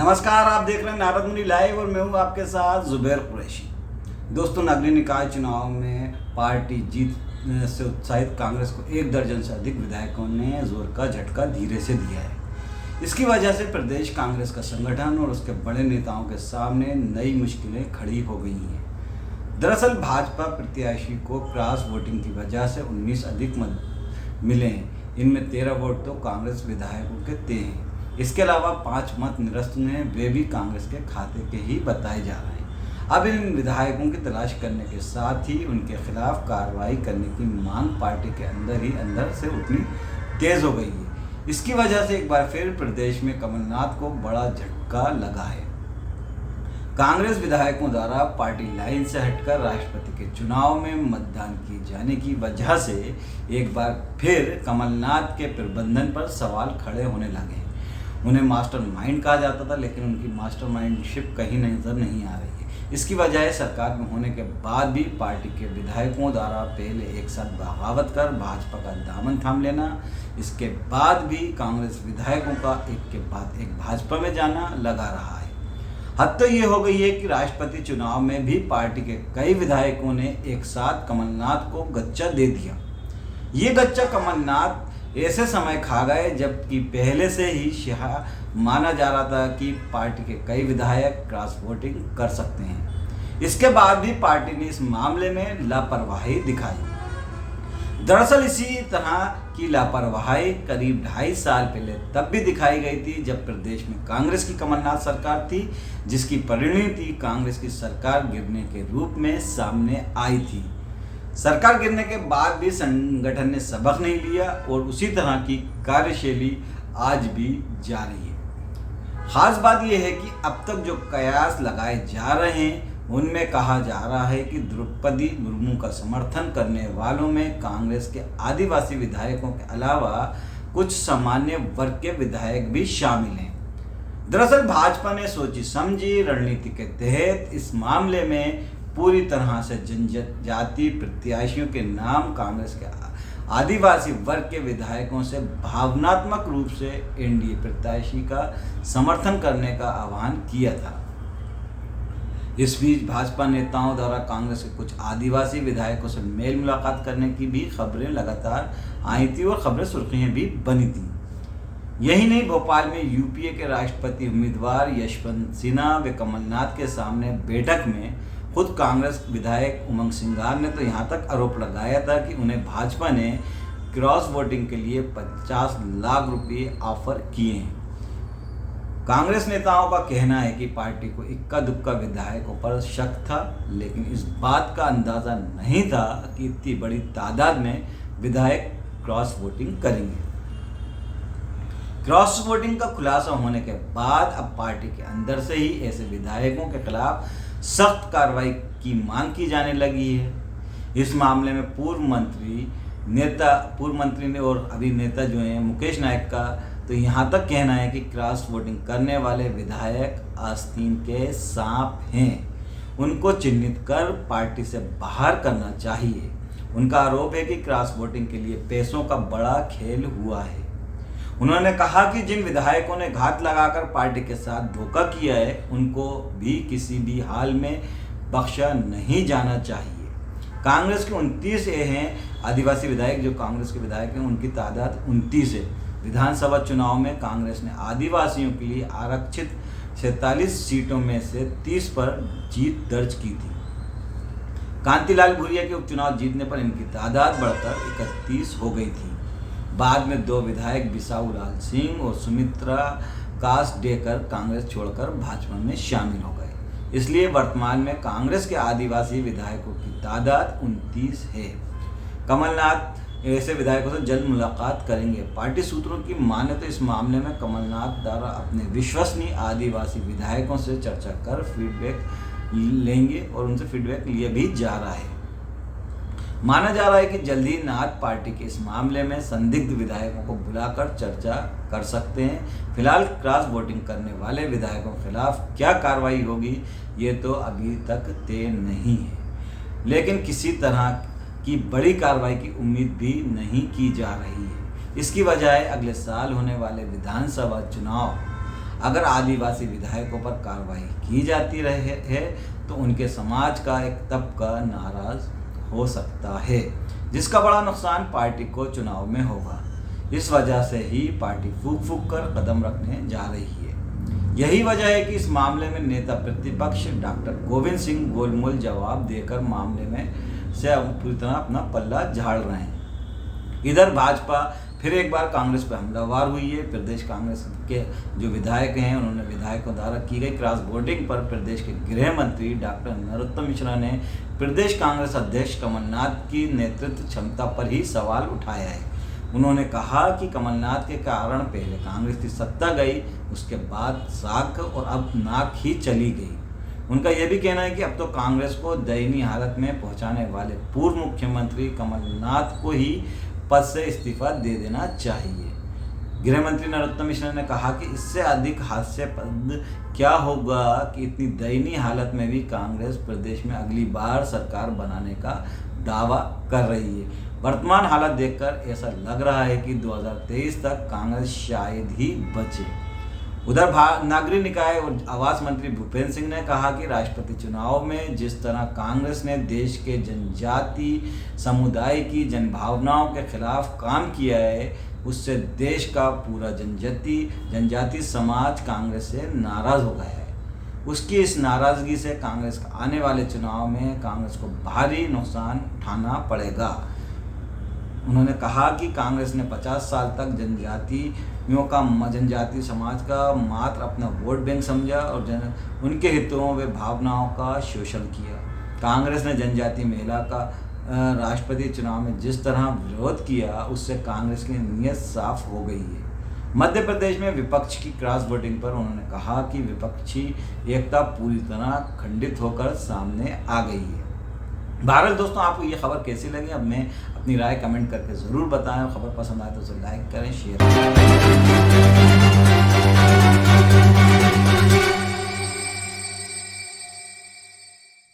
नमस्कार, आप देख रहे हैं नारद मुनि लाइव और मैं हूं आपके साथ जुबैर कुरैशी। दोस्तों, नगरीय निकाय चुनाव में पार्टी जीत से उत्साहित कांग्रेस को 1 दर्जन से अधिक विधायकों ने जोर का झटका धीरे से दिया है। इसकी वजह से प्रदेश कांग्रेस का संगठन और उसके बड़े नेताओं के सामने नई मुश्किलें खड़ी हो गई हैं। दरअसल भाजपा प्रत्याशी को क्रॉस वोटिंग की वजह से 19 अधिक मत मिले हैं। इनमें 13 वोट तो कांग्रेस विधायकों के तय हैं। इसके अलावा 5 मत निरस्त हुए हैं, वे भी कांग्रेस के खाते के ही बताए जा रहे हैं। अब इन विधायकों की तलाश करने के साथ ही उनके खिलाफ कार्रवाई करने की मांग पार्टी के अंदर से उतनी तेज हो गई है। इसकी वजह से एक बार फिर प्रदेश में कमलनाथ को बड़ा झटका लगा है। कांग्रेस विधायकों द्वारा पार्टी लाइन से हटकर राष्ट्रपति के चुनाव में मतदान किए जाने की वजह से एक बार फिर कमलनाथ के प्रबंधन पर सवाल खड़े होने लगे हैं। उन्हें मास्टरमाइंड कहा जाता था, लेकिन उनकी मास्टरमाइंडशिप कहीं नजर नहीं आ रही है। इसकी वजह सरकार में होने के बाद भी पार्टी के विधायकों द्वारा पहले एक साथ बगावत कर भाजपा का दामन थाम लेना, इसके बाद भी कांग्रेस विधायकों का एक के बाद एक भाजपा में जाना लगा रहा है। हद तो ये हो गई है कि राष्ट्रपति चुनाव में भी पार्टी के कई विधायकों ने एक साथ कमलनाथ को गच्चा दे दिया। ये गच्चा कमलनाथ ऐसे समय खा गए जबकि पहले से ही माना जा रहा था कि पार्टी के कई विधायक क्रॉस वोटिंग कर सकते हैं। इसके बाद भी पार्टी ने इस मामले में लापरवाही दिखाई। दरअसल इसी तरह की लापरवाही करीब 2.5 साल पहले तब भी दिखाई गई थी, जब प्रदेश में कांग्रेस की कमलनाथ सरकार थी, जिसकी परिणति कांग्रेस की सरकार गिरने के रूप में सामने आई थी। सरकार गिरने के बाद भी संगठन ने सबक नहीं लिया और उसी तरह की कार्यशैली आज भी जारी है। खास बात यह है कि अब तक जो कयास लगाए जा रहे हैं उनमें कहा जा रहा है कि द्रौपदी मुर्मू का समर्थन करने वालों में कांग्रेस के आदिवासी विधायकों के अलावा कुछ सामान्य वर्ग के विधायक भी शामिल हैं। दरअसल भाजपा ने सोची समझी रणनीति के तहत इस मामले में पूरी तरह से जनजातीय प्रत्याशियों के नाम कांग्रेस के आदिवासी वर्ग के विधायकों से भावनात्मक रूप से एनडीए प्रत्याशी का समर्थन करने का आह्वान किया था। इस बीच भाजपा नेताओं द्वारा कांग्रेस के कुछ आदिवासी विधायकों से मेल मुलाकात करने की भी खबरें लगातार आई थी और खबरें सुर्खियां भी बनी थी। यही नहीं, भोपाल में यूपीए के राष्ट्रपति उम्मीदवार यशवंत सिन्हा व कमलनाथ के सामने बैठक में खुद कांग्रेस विधायक उमंग सिंगार ने तो यहाँ तक आरोप लगाया था कि उन्हें भाजपा ने क्रॉस वोटिंग के लिए 50 लाख रुपए ऑफर किए हैं। कांग्रेस नेताओं का कहना है कि पार्टी को इक्का दुक्का विधायकों पर शक था, लेकिन इस बात का अंदाजा नहीं था कि इतनी बड़ी तादाद में विधायक क्रॉस वोटिंग करेंगे। क्रॉस वोटिंग का खुलासा होने के बाद अब पार्टी के अंदर से ही ऐसे विधायकों के खिलाफ सख्त कार्रवाई की मांग की जाने लगी है। इस मामले में पूर्व मंत्री ने और अभी नेता जो हैं मुकेश नायक का तो यहाँ तक कहना है कि क्रॉस वोटिंग करने वाले विधायक आस्तीन के सांप हैं, उनको चिन्हित कर पार्टी से बाहर करना चाहिए। उनका आरोप है कि क्रॉस वोटिंग के लिए पैसों का बड़ा खेल हुआ है। उन्होंने कहा कि जिन विधायकों ने घात लगाकर पार्टी के साथ धोखा किया है उनको भी किसी भी हाल में बख्शा नहीं जाना चाहिए। कांग्रेस के 29 हैं आदिवासी विधायक, जो कांग्रेस के विधायक हैं उनकी तादाद 29 है। विधानसभा चुनाव में कांग्रेस ने आदिवासियों के लिए आरक्षित 47 सीटों में से 30 पर जीत दर्ज की थी। कांतिलाल भूरिया के उपचुनाव जीतने पर इनकी तादाद बढ़कर 31 हो गई थी। बाद में 2 विधायक बिसाऊ लाल सिंह और सुमित्रा कासडेकर कांग्रेस छोड़कर भाजपा में शामिल हो गए। इसलिए वर्तमान में कांग्रेस के आदिवासी विधायकों की तादाद 29 है। कमलनाथ ऐसे विधायकों से जल्द मुलाकात करेंगे। पार्टी सूत्रों की माने तो इस मामले में कमलनाथ द्वारा अपने विश्वसनीय आदिवासी विधायकों से चर्चा कर फीडबैक लेंगे और उनसे फीडबैक लिया भी जा रहा है। माना जा रहा है कि जल्द ही नाथ पार्टी के इस मामले में संदिग्ध विधायकों को बुलाकर चर्चा कर सकते हैं। फिलहाल क्रॉस वोटिंग करने वाले विधायकों के खिलाफ क्या कार्रवाई होगी ये तो अभी तक तय नहीं है, लेकिन किसी तरह की बड़ी कार्रवाई की उम्मीद भी नहीं की जा रही है। इसकी वजह है अगले साल होने वाले विधानसभा चुनाव। अगर आदिवासी विधायकों पर कार्रवाई की जाती रहे है तो उनके समाज का एक तबका नाराज हो सकता है, जिसका बड़ा नुकसान पार्टी को चुनाव में होगा। इस वजह से ही पार्टी फूंक फूंक कर कदम रखने जा रही है। यही वजह है कि इस मामले में नेता प्रतिपक्ष डॉक्टर गोविंद सिंह गोलमोल जवाब देकर मामले में से पूरी तरह अपना पल्ला झाड़ रहे हैं। इधर भाजपा फिर एक बार कांग्रेस पर हमलावर हुई है। प्रदेश कांग्रेस के जो विधायक हैं उन्होंने विधायकों द्वारा की गई क्रॉस वोटिंग पर प्रदेश के गृह मंत्री डॉक्टर नरोत्तम मिश्रा ने प्रदेश कांग्रेस अध्यक्ष कमलनाथ की नेतृत्व क्षमता पर ही सवाल उठाया है। उन्होंने कहा कि कमलनाथ के कारण पहले कांग्रेस की सत्ता गई, उसके बाद साख और अब नाक ही चली गई। उनका यह भी कहना है कि अब तो कांग्रेस को दयनीय हालत में पहुंचाने वाले पूर्व मुख्यमंत्री कमलनाथ को ही पद से इस्तीफा दे देना चाहिए। गृह मंत्री नरोत्तम मिश्रा ने कहा कि इससे अधिक हास्यास्पद क्या होगा कि इतनी दयनीय हालत में भी कांग्रेस प्रदेश में अगली बार सरकार बनाने का दावा कर रही है। वर्तमान हालत देखकर ऐसा लग रहा है कि 2023 तक कांग्रेस शायद ही बचे। उधर नागरिक निकाय और आवास मंत्री भूपेंद्र सिंह ने कहा कि राष्ट्रपति चुनाव में जिस तरह कांग्रेस ने देश के जनजाति समुदाय की जनभावनाओं के खिलाफ काम किया है, उससे देश का पूरा जनजाति समाज कांग्रेस से नाराज हो गया है। उसकी इस नाराजगी से कांग्रेस का आने वाले चुनाव में कांग्रेस को भारी नुकसान उठाना पड़ेगा। उन्होंने कहा कि कांग्रेस ने 50 साल तक जनजाति समाज का मात्र अपना वोट बैंक समझा और उनके हितों व भावनाओं का शोषण किया। कांग्रेस ने जनजाति महिला का राष्ट्रपति चुनाव में जिस तरह विरोध किया, उससे कांग्रेस की नीयत साफ हो गई है। मध्य प्रदेश में विपक्ष की क्रॉस वोटिंग पर उन्होंने कहा कि विपक्षी एकता पूरी तरह खंडित होकर सामने आ गई है। बहरहाल दोस्तों, आपको ये खबर कैसी लगी? अब मैं अपनी राय कमेंट करके ज़रूर बताएं। खबर पसंद आए तो उसे लाइक करें, शेयर करें।